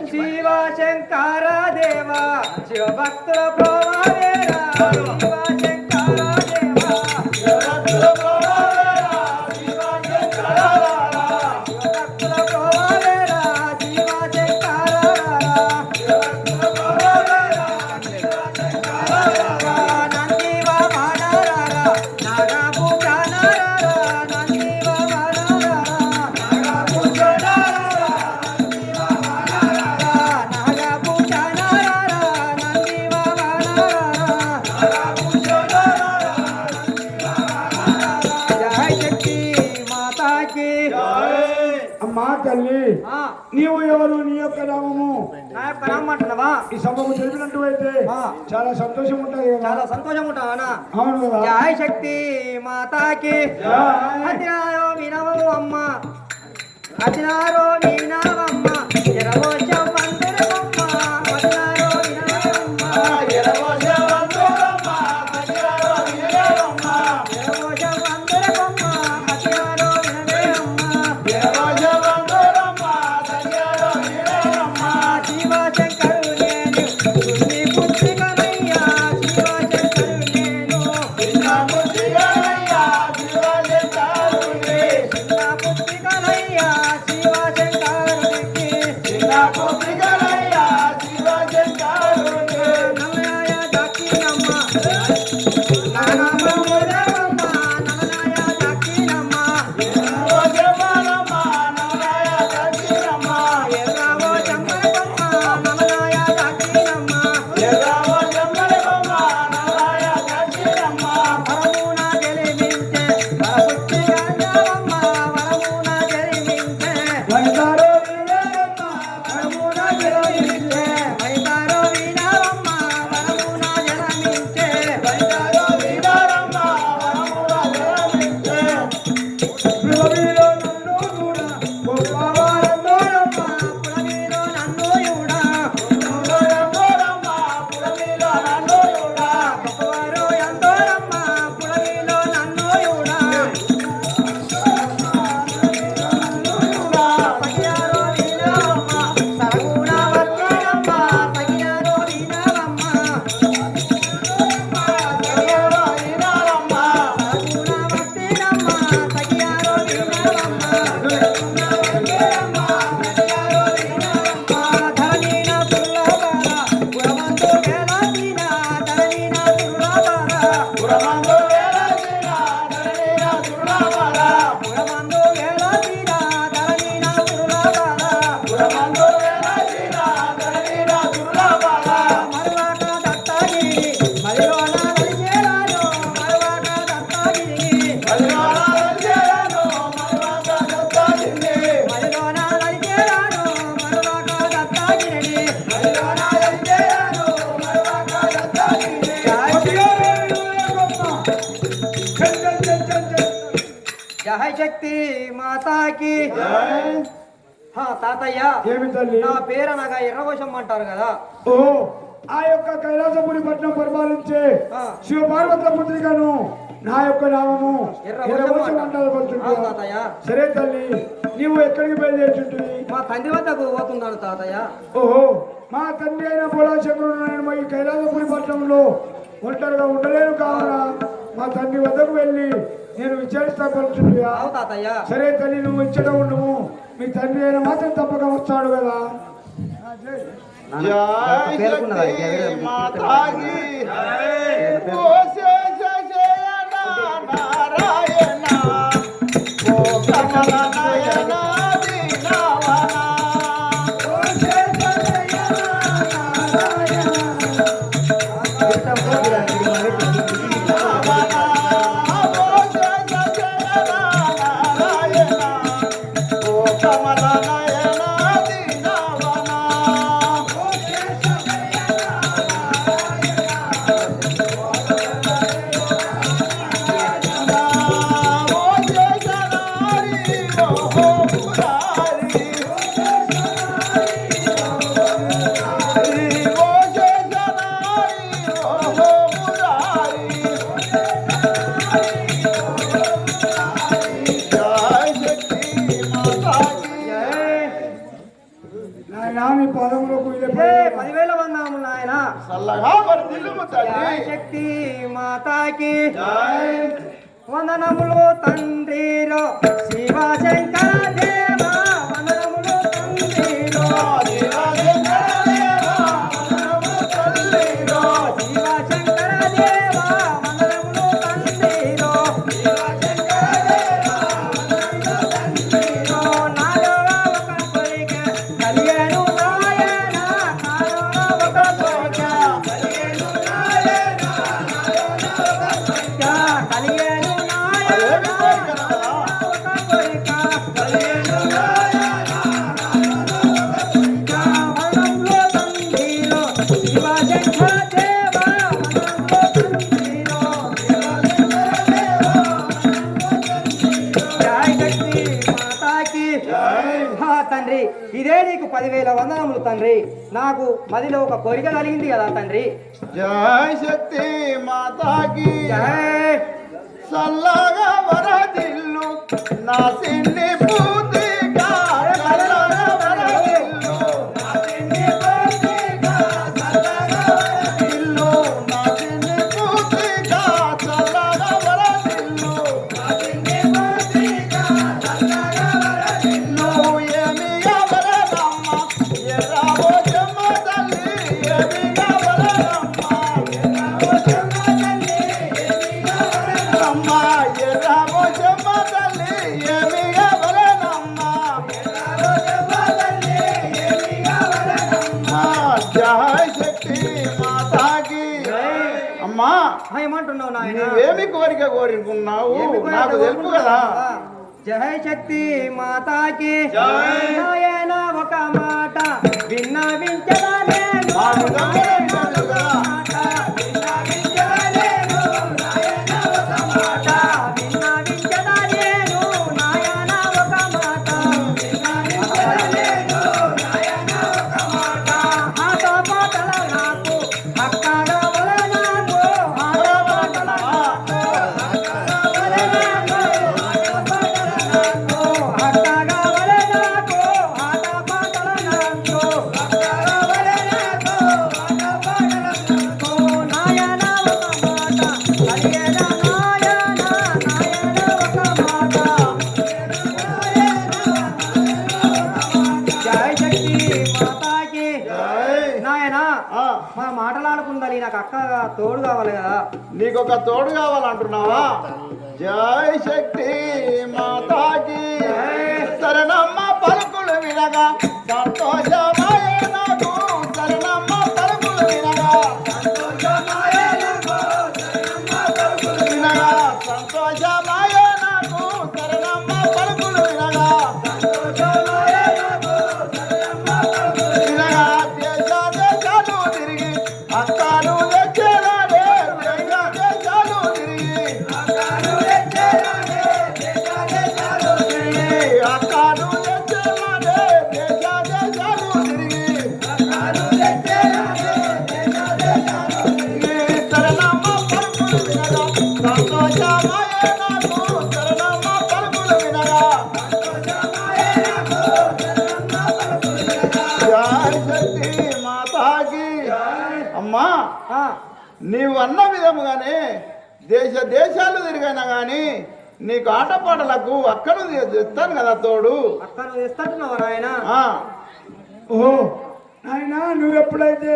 శివ శంకర దేవ శివ భక్తుల ప్రోవారేరా శివ శంకర దేవ శివ భక్తుల ప్రోవారేరా శివ శంకర శివ భక్తుల ప్రోవారేరా శివ శంకర శివ భక్తుల ప్రోవారేరా శివ శంకర నందివ మానరారా నాగా పూజనారా నందివ మానరారా నాగా పూజనారా నాగా పూజనారా నందివ మానరారా మా తల్లి ఆ, నీవు ఎవరు నీ యొక్క నామము నా యొక్క నామం అంటున్నావా? ఈ సభకు తెలిపినట్టు అయితే ఆ. చాలా సంతోషం ఉంటది కదా చాలా సంతోషం ఉంటావా? అవును కదా జయ శక్తి మాతాకి జై. అతినారో వినవు అమ్మ, అతినారో వినవమ్మ, ఎరవోచం పందిరమ్మ, అతినారో వినవమ్మ, ఎరవోచం పందిరమ్మ, అతినారో వినవమ్మ, శివశంకరు నేను సున్ని పుత్రికనయ్యా, శివశంకరు నేను చిన్న పుత్రికనయ్యా, శివశంకరునికి నల్లయ దక్షిణమ్మ, నానమ్మ దేవమ్మ, నల్లయ దక్షిణమ్మ, ఎర్రవో జంబరమ్మ, నల్లయ దక్షిణమ్మ, వరమున గెలిమించే వరపుత్రికయ్యవమ్మ, వరమున గెలిమించే వైతారో వీరమ్మ, వరమున గెలిమించే వైతారో వినవమ్మ, వరమున గెలిమించే వైతారో వినవమ్మ, వరమున గెలిమించే పిల్లవీరో నన్ను కూడా గొప్పవారందోరమ్మ, పురవీరో నన్ను యుడా, గొప్పవారు ఎందోరమ్మ, పురవీరో నన్ను యుడా, సఖియారో వినవమ్మ, సరగుణ వర్గయమ్మ, సఖియారో వినవమ్మ, సరగుణ వర్తినమ్మ, సఖియారో వినవమ్మ, ధరణీన దుర్లభర, పురమందు వేలాసిన, ధరణీన దుర్లభర, పురమందు వేలాసిన, ధరణీన దుర్లభర, మరువాక దత్తగిరి, మదిలోన నలిచేరాను, మరువాక దత్తగిరి, మదిలోన నలిచేరాను, మరువాక దత్తగిరి, జయ శక్తి మాతాకి. తాతయ్య, ఏమి తల్లి నా పేరు అనగా ఎర్రవశం అంటారు కదా. ఓ ఆ యొక్క కైలాసపురి పట్నం పరిపాలించే ఆ. శివ పార్వతుల పుత్రికను నా యొక్క నామము ఎర్రవశం అంటారు పలుకుతుంది. తాతయ్య, సరే తల్లి నీవు ఎక్కడికి బయలుదేరుచుంటుంది? మా తండ్రి వద్దకు పోతున్నాను తాతయ్య. ఓహో మా తండ్రి అయిన పోలాశంకరుడు నేను ఈ కైలాసపురి పట్టణంలో ఒంటరిగా ఉండలేను కావున మా తండ్రి వద్దకు వెళ్ళి నేను విచారిస్తా పలుచుంటుగా. అవు తాతయ్య. సరే తల్లి నువ్వు ఇచ్చట ఉండము, మీ తండ్రి అయిన మాత్రం తప్పక వస్తాడు కదా. నాయన పదములకు ఇదే 10,000 వందనములు నాయన. జయ శక్తి మాతాకి వందనములు తండ్రిలో, శివశంకర దేవ వందనములు తండ్రిలో, శివశంకర దేవ వందనములు తండ్రిలో, నాదవ ఒక కోరిక కలిగేను నాయన, నాదవ ఒక కోరిక కలిగేను నాయన, కలిగేను నాయన, ఒక కోరిక ఇదే నీకు 10,000 వందనములు తండ్రి. నాకు మదిలో ఒక కోరిక కలిగింది కదా తండ్రి. జై శక్తి మాతాకి జై. సల్లగా వరదిల్లు నా సిన్ని పూతిగా సల్లగా వరదిల్లు నా సిన్ని పూతిగా సల్లగా వరదిల్లు నా సిన్ని పూతిగా సల్లగా వరదిల్లు నా సిన్ని పూతిగా సల్లగా వరదిల్లు ఏమి ఎవరమ్మ ఎర్రావో జమ్మ తల్లి ఏమి ఎవరమ్మ ఎర్రావో జమ్మ తల్లి అమ్మ ఎర్రావో జమ్మ తల్లి ఏమి ఎవరమ్మ ఎర్రావో జమ్మ తల్లి ఏమి ఎవరమ్మ జై శక్తి మాతాకి అమ్మా ఏమంటున్నావు నాయన? నీవేమి కోరిక కోరుకున్నావు నాకు తెలుసు కదా. జై శక్తి మాతాకి నాయన ఒక మాట విన్నవించదా నేను. మా నిజంగానే విన్నాను కదా. విన్నవించదా నేను నాయన ఒక మాట విన్నవించదా నేను నాయన ఒక మాట విన్నవించదా నేను నాయన ఒక మాట ఆట పాటల నాకు అక్కగా వల నాకు ఆట పాటల నాకు అక్కగా వల నాకు అక్కగా వల నాకు ఆట పాటల నాకు అక్కగా వల నాకు ఆట పాటల నాకు నాయన ఒక మాట కలిగేద నాయన నాయన ఒక మాట జై శక్తి మాతాకి నాయన ఆ, మన మాటలాడుకుందాలి నాకు అక్కగా తోడు కావాలి కదా. నీకొక తోడు కావాలంటున్నావా? జై శక్తి మాతాకి శరణమ్మ పలుకులు వినగా సంతోషమాయే నాకు శరణమ్మ పలుకులు వినగా సంతోషమాయే నాకు శరణమ్మ పలుకులు వినగా సంతోషమాయే నాకు శరణమ్మ పలుకులు వినగా సంతోషమాయే నాకు శరణమ్మ పలుకులు వినగా దేశ దేశాలు తిరిగి అక్కలు తెచ్చేదానే దేశ దేశాలు తిరిగి అక్కలు తెచ్చేదానే దేశ దేశాలు తిరిగి అక్కలు తెచ్చేదానే దేశ దేశాలు తిరిగి అక్కలు తెచ్చేదానే దేశ దేశాలు తిరిగి శరణమ్మ పలుకులు వినగా సంతోషమాయే నాకు శరణమ్మ పలుకులు వినగా సంతోషమాయే నాకు శరణమ్మ పలుకులు వినగా జై శక్తి మాతాకి అమ్మా ఆ, నీవు అన్న విధముగానే దేశ దేశాలు తిరిగినా గాని నీకు ఆటపాటలకు అక్కను తెస్తాను కదా తోడు. అక్కడ ఇస్తున్నావు నాయన. ఆ ఓహో నాయనా నువ్వు ఎప్పుడైతే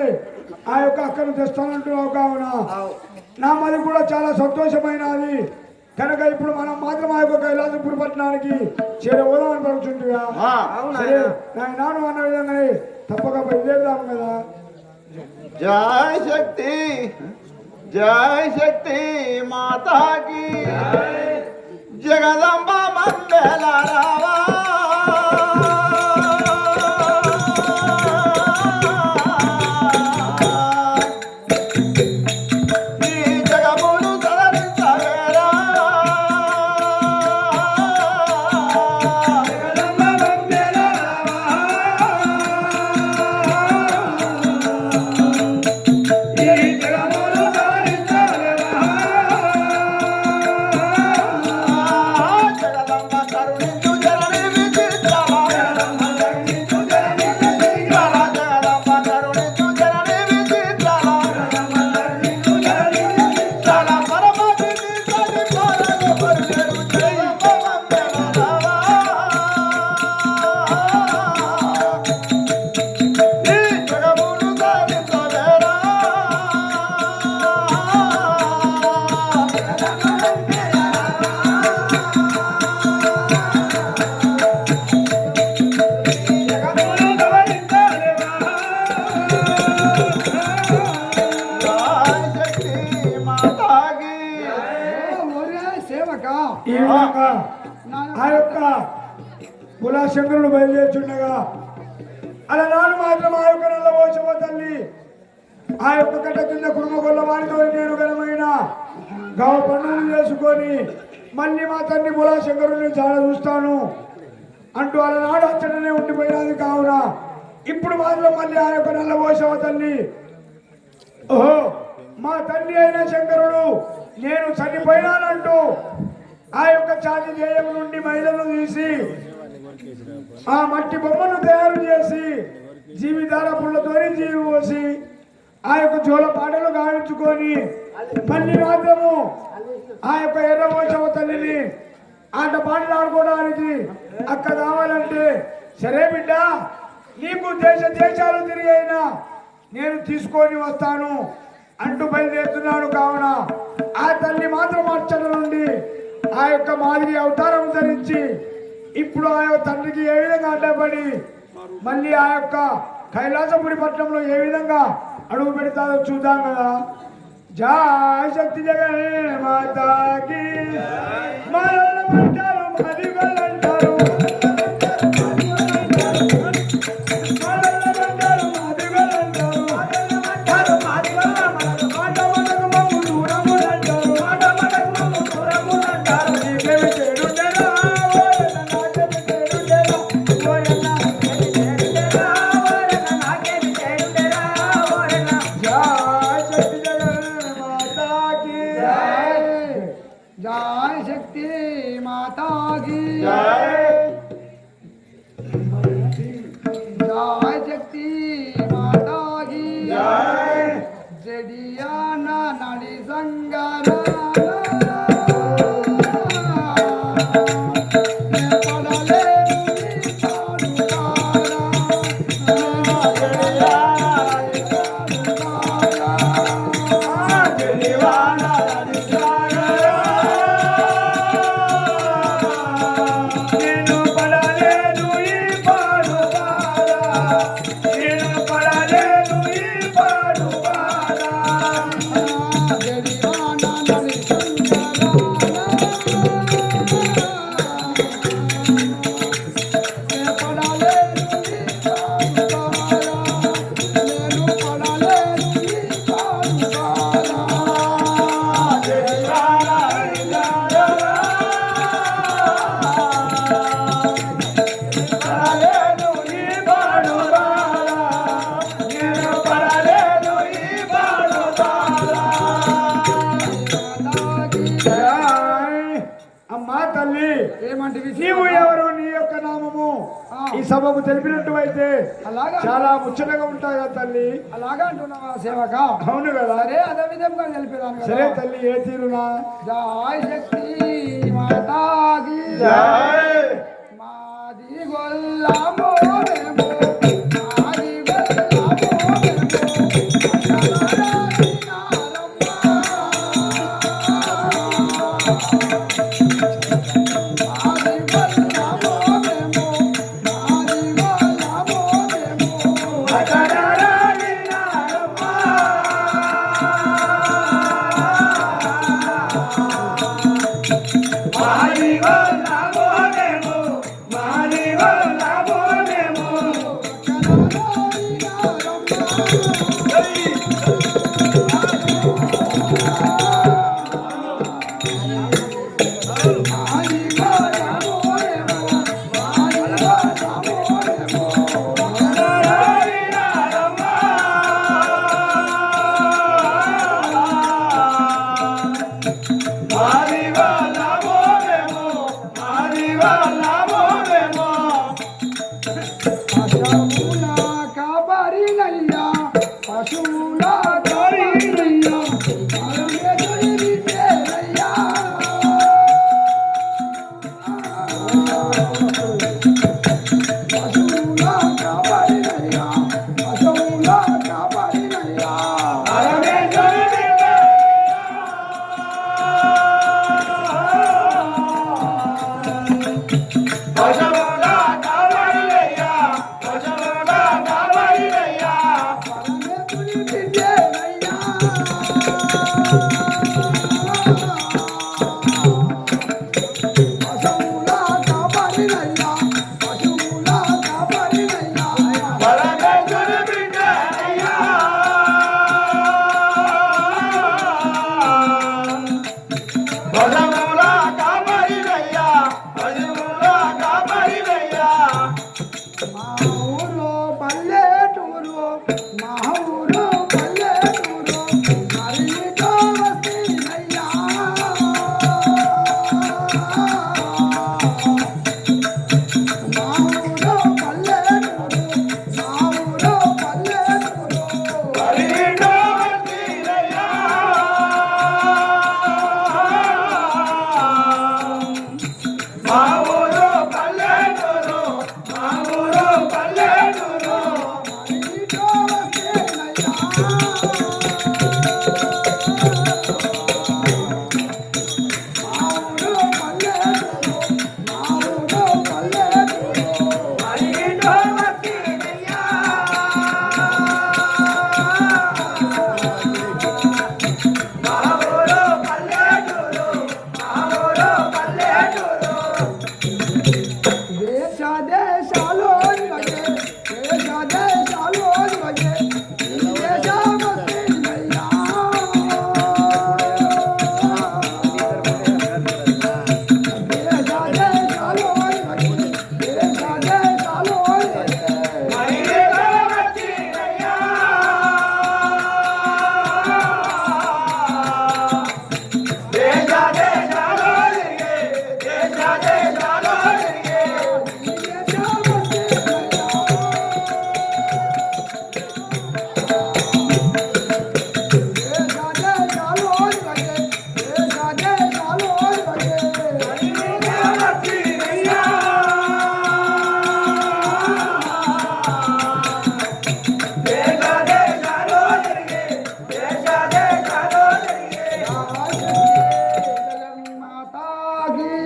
ఆ యొక్క అక్కను తెస్తానంటున్నావు కావున నా మరి కూడా చాలా సంతోషమైనది కనుక ఇప్పుడు మనం మాత్రం ఆ యొక్క కైలాసపురి పట్టణానికి చేరవదామని పడుతుంటుగా. ఆ, అవునా సరే నాయనా నువ్వు అన్న విధంగానే తప్పక బయలుదేరుదాం కదా. జై శక్తి మాతాకి జగదంబ మంగళ రావా ఈ జగమును సదరించవేరా జగదంబ మంగళ జగదంబ కరుణించు జనని విచిత్రమా జగదంబ కరుణించు జనని విచిత్రమా జగదంబ కరుణించు జనని విచిత్రమా జగదంబ కరుణించు జనని విచిత్రమా పరమశివుని సరి పరమ పరులేరు జగదంబ మంగళ రావా ఈ జగమును సాధించవేరా శక్తి మాతాకి ఈ విధంగా ఆ యొక్క కులాశంకరుడు బయలుదేరుచుండగా అలా నాడు మాత్రం ఆ యొక్క నల్లబోచమ్మ తల్లి ఆ యొక్క కట్ట కింద కుటుంబ కొల్ల వారితో నేను ఘనమైన గావ పండుగలు చేసుకొని మళ్ళీ మా తండ్రి కులాశంకరుడిని చాలా చూస్తాను అంటూ అలనాడు అచ్చటనే ఉండిపోయినది కావున ఇప్పుడు మాత్రం మళ్ళీ ఆ యొక్క నల్లబోసవ తల్లి ఓహో మా తల్లి అయిన శంకరుడు నేను చనిపోయినానంటూ ఆ యొక్క ఛాతి దేయం నుండి మహిళను తీసి ఆ మట్టి బొమ్మను తయారు చేసి జీవితాల పుల్లతోని జీవి పోసి ఆ యొక్క జోల పాటలు గావించుకొని మళ్ళీ మాత్రము ఆ యొక్క ఎర్రబోసవ తల్లిని ఆట పాటలు ఆడుకోవడానికి అక్క కావాలంటే సరే బిడ్డ నీకు దేశాలు తిరిగి అయినా నేను తీసుకొని వస్తాను అంటూ బయలుదేరుతున్నాడు కావున ఆ తల్లి మాత్రం అర్చన నుండి ఆ యొక్క మాదిరి అవతారం ధరించి ఇప్పుడు ఆ యొక్క తండ్రికి ఏ విధంగా అడ్డపడి మళ్ళీ ఆ యొక్క కైలాసపురి పట్టణంలో ఏ విధంగా అడుగు పెడతారో చూద్దాం కదా జయ శక్తి జగన్ మాతాకి అంటారు మాదిగోళ్ళు అంటారు నీవు ఎవరు నీ యొక్క నామము ఈ సభకు తెలిపినట్టు అయితే చాలా ముచ్చటగా ఉంటాయి కదా తల్లి. అలాగా అంటున్నావా సేవక? అవును కదా. సరే అదే విధంగా తెలిపేదాను. సరే తల్లి ఏ తీరునా? జయ శక్తి మాతాకి జయ. మాది గొల్లమో మాదిగో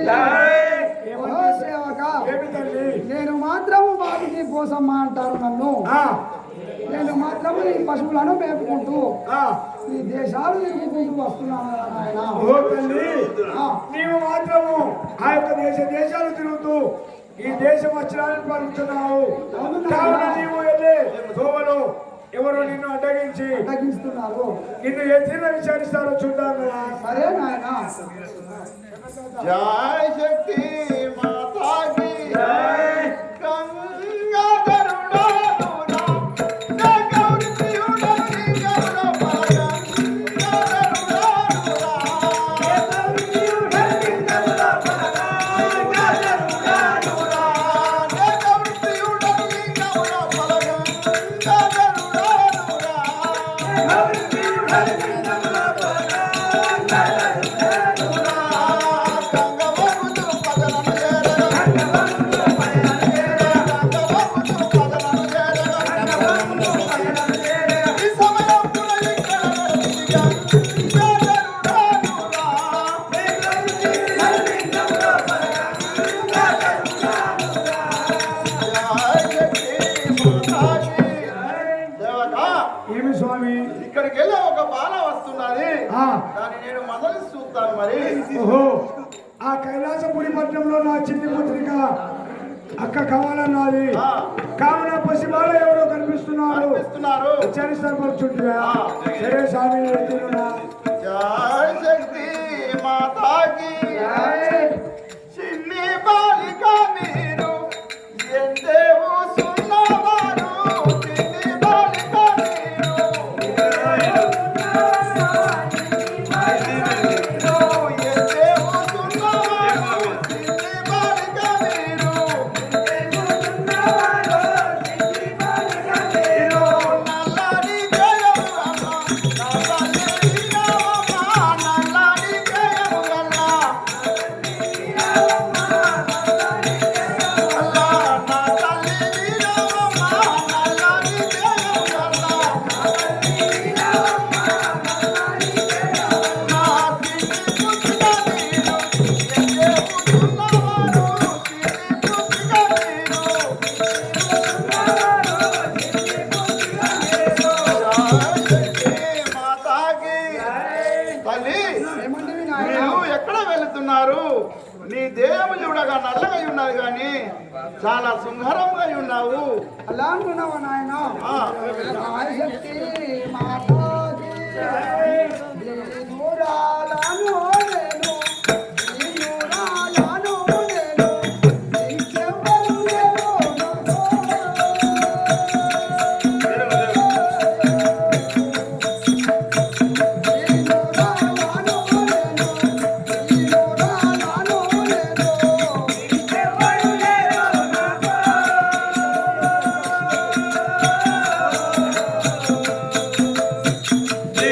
ఏమంటే ఓ సేవక ఏమి తల్లి నేను మాత్రము బాబుకి పోసమ్మ అంటారు నన్ను ఆ, నేను మాత్రము ఈ పశువులను మేపుకుంటూ ఆ, ఈ దేశాలు తిరుగుకుంటూ వస్తున్నాను కదా నాయన ఓ తల్లి నీవు మాత్రము ఆ యొక్క దేశాలు తిరుగుతూ ఈ దేశం వచ్చినాలని పలుకుతున్నావు కావున నీవు వెళ్ళే దోవలు ఎవరు నిన్ను అడ్డగించి తగ్గిస్తున్నారు నిన్ను ఏ తీరున విచారిస్తారో చూద్దాం కదా సరే నాయన జయ శక్తి మాతాకి ఏమి స్వామి ఇక్కడికి వెళ్ళి ఒక బాల వస్తున్నది ఆ, దాన్ని నేను మొదలు చూస్తాను మరి ఓహో ఆ కైలాసపురి పట్టణంలో నా చిన్ని పుత్రిక అక్క కావాలన్నది కావున పసిబాల ఎవరో కనిపిస్తున్నారు ఇస్తున్నారు విచారిస్తారు కూర్చుంటుగా సరే స్వామి వెళ్తున్నా జయ శక్తి మాతాకి చిన్ని బాలిక మీరు ఎంతే ఊసున్నవారు చిన్ని బాలిక మీరు ఎంతే ఊసున్నవారు చిన్ని బాలిక మీరు నల్లని జయముగల్ల నల్లని రామమ్మ నల్లని జయముగల్ల ఏమంటివి నాయన మీరు ఎక్కడ వెళుతున్నారు నీ దేహము చూడగా నల్లగా ఉన్నది కానీ చాలా శృంగారంగా ఉన్నావు అలా అంటున్నావా నాయన ఆ, శక్తి మాతాకి నూరాలను నేను నూరాలను నేను ఇంకెవ్వరు లేరు నీ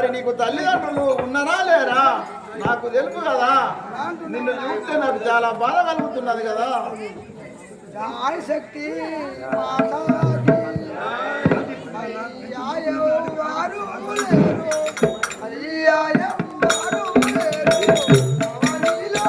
మరి నీకు తల్లిదండ్రులు ఉన్నారా లేరా నాకు తెలుసు కదా. నిన్ను చూస్తే నాకు చాలా బాధ కలుగుతున్నది కదా. జాయ్ శక్తి మాతాకి అయ్యాయో వారు లేరు, అయ్యాయో వారు లేరు. అవనిలో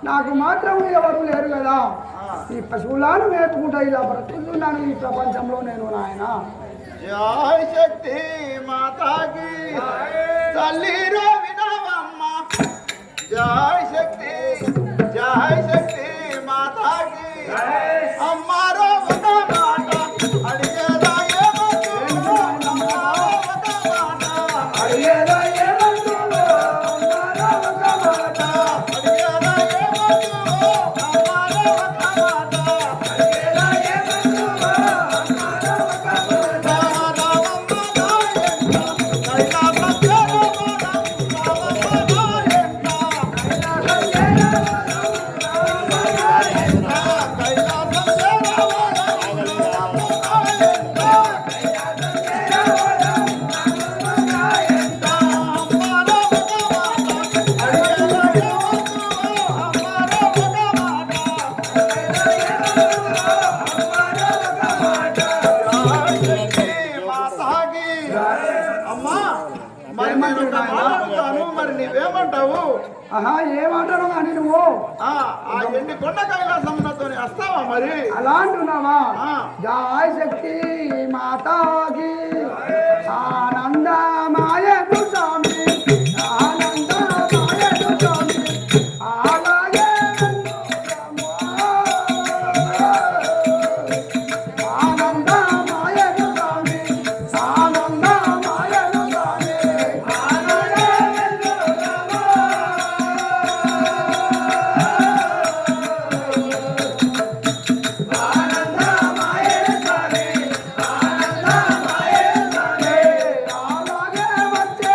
నాకు మాత్రం ఎవరు లేరు కదా. ఈ పశువులను మేపుకుంటా ఇలా బ్రతుకుతున్నాను ఈ ప్రపంచంలో నేను నాయన. జై శక్తి మాతాకి తల్లి వినవమ్మ. జై శక్తి మాతాకి అమ్మారో ఒక మాట అడిగేదా ఏమో అడిగేదా ఏమంటుందో అమ్మారో ఒక మాట. అడిగేదా ఏమో అమ్మారో ఒక మాట. అడిగేదా ఏమంటుందో అమ్మారో ఒక మాట. అమ్మా మరి నేను ఒక మాట అడుగుతాను, మరి నీవేమంటావు? ఆహా ఏమంటాను కానీ నువ్వు ఆ ఎన్ని కొండ కైలాసమునతో వస్తావా మరి? అలా అంటున్నావా? ఆ. జై శక్తి మాతాకి ఆనందమాయను స్వామి, ఆనందమాయను స్వామి. అలాగే ఆనందమాయను స్వామి, ఆనందమాయను స్వామి. అలాగే వచ్చే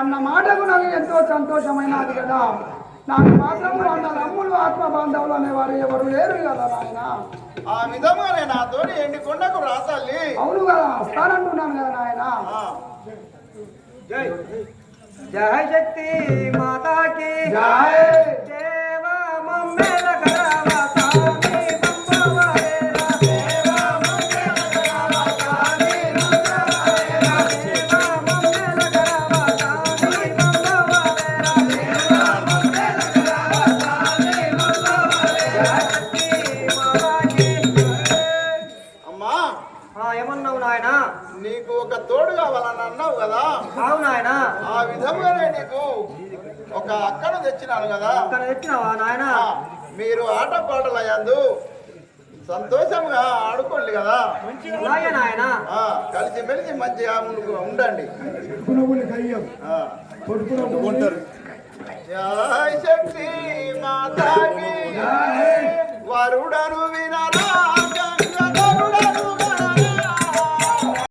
అన్న మాటకు నాకు ఎంతో సంతోషమైనది కదా. నాకు మాత్రం అన్న తమ్ముడు ఆత్మ బాంధవులు అనేవారు ఎవరు లేరు కదా నాయన. ఆ విధంగానే నాతోని ఎండికొండకు రా తల్లి. అవును కదా, వస్తానంటున్నాను కదా నాయన. జయ శక్తి మాతాకి జై. దేవ మమ్మేల కరావా సామి బంబవరేరా. దేవ మమ్మేల కరావా సామి బంబవరేరా. దేవ మమ్మేల కరావా సామి బంబవరేరా. దేవ మమ్మేల కరావా సామి బంబవరేరా. శక్తి మాతాకి. అమ్మా ఏమన్నావు నాయన? నీకు ఒక తోడు కావాలని అన్నావు కదా, అవును నాయన. ఆ విధంగానే నీకు ఒక అక్కను తెచ్చినాను కదా. అక్కడ తెచ్చినావా నాయన? మీరు ఆటపాటల యందు సంతోషంగా ఆడుకోండి కదా. అలాగే నాయన. కలిసి మెలిసి మంచిగా ఉండండి. కొనుగోలు కయ్యం ఆ. జై శక్తి మాతాకి వరుడను వినా